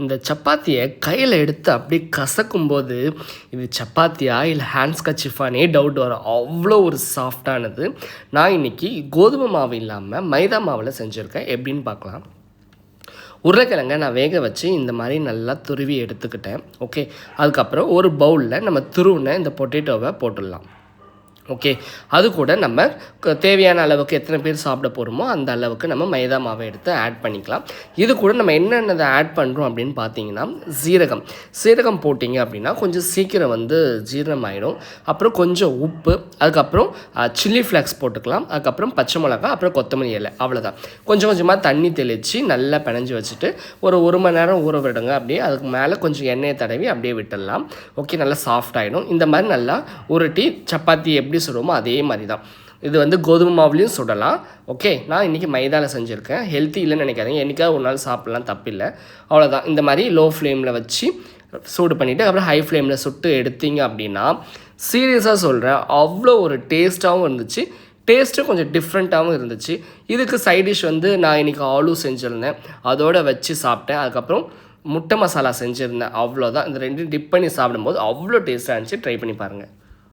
இந்த சப்பாத்தியை கையில் எடுத்து அப்படியே கசக்கும்போது இது சப்பாத்தியா இல்லை ஹேண்ட்ஸ் கச்சிஃபானே டவுட் வரும். அவ்வளோ ஒரு சாஃப்டானது. நான் இன்றைக்கி கோதுமை மாவு இல்லாமல் மைதா மாவில் செஞ்சுருக்கேன். எப்படின்னு பார்க்கலாம். உருளைக்கிழங்கை நான் வேக வச்சு இந்த மாதிரி நல்லா துருவி எடுத்துக்கிட்டேன். ஓகே, அதுக்கப்புறம் ஒரு பவுலில் நம்ம துருவின இந்த பொட்டேட்டோவை போட்டுடலாம். ஓகே, அது கூட நம்ம தேவையான அளவுக்கு எத்தனை பேர் சாப்பிட போகிறோமோ அந்த அளவுக்கு நம்ம மைதா மாவை எடுத்து ஆட் பண்ணிக்கலாம். இது கூட நம்ம என்னென்னதை ஆட் பண்ணுறோம் அப்படின்னு பார்த்தீங்கன்னா, சீரகம் போட்டிங்க அப்படின்னா கொஞ்சம் சீக்கிரம் ஜீரணம் ஆகிடும். அப்புறம் கொஞ்சம் உப்பு, அதுக்கப்புறம் சில்லி ஃப்ளேக்ஸ் போட்டுக்கலாம். அதுக்கப்புறம் பச்சை மிளகாய், அப்புறம் கொத்தமல்லி இலை. அவ்வளோதான். கொஞ்சம் கொஞ்சமாக தண்ணி தெளித்து நல்லா பிணைஞ்சி வச்சுட்டு ஒரு மணி நேரம் ஊற விடுங்க. அப்படியே அதுக்கு மேலே கொஞ்சம் எண்ணெயை தடவி அப்படியே விட்டுடலாம். ஓகே, நல்லா சாஃப்ட் ஆகிடும். இந்த மாதிரி நல்லா உருட்டி சப்பாத்தி எப்படி சுடுவோமோ அதே மாதிரி தான் இது கோதுமை மாவுலையும் சுடலாம். ஓகே, நான் இன்றைக்கி மைதாவில் செஞ்சுருக்கேன். ஹெல்த்தி இல்லைன்னு நினைக்காதீங்க. என்றைக்காவது ஒரு நாள் சாப்பிட்லாம், தப்பில்லை. அவ்வளோதான். இந்த மாதிரி லோ ஃப்ளேமில் வச்சு சூடு பண்ணிவிட்டு அப்புறம் ஹை ஃப்ளேமில் சுட்டு எடுத்தீங்க அப்படின்னா, சீரியஸாக சொல்கிறேன், அவ்வளோ ஒரு டேஸ்ட்டாகவும் இருந்துச்சு. டேஸ்ட்டும் கொஞ்சம் டிஃப்ரெண்ட்டாகவும் இருந்துச்சு. இதுக்கு சைட் டிஷ் நான் இன்றைக்கி ஆலு செஞ்சுருந்தேன், அதோடு வச்சு சாப்பிட்டேன். அதுக்கப்புறம் முட்டை மசாலா செஞ்சுருந்தேன். அவ்வளோதான். இந்த ரெண்டும் டிப் பண்ணி சாப்பிடும்போது அவ்வளோ டேஸ்ட்டாக இருந்துச்சு. ட்ரை பண்ணி பாருங்கள்.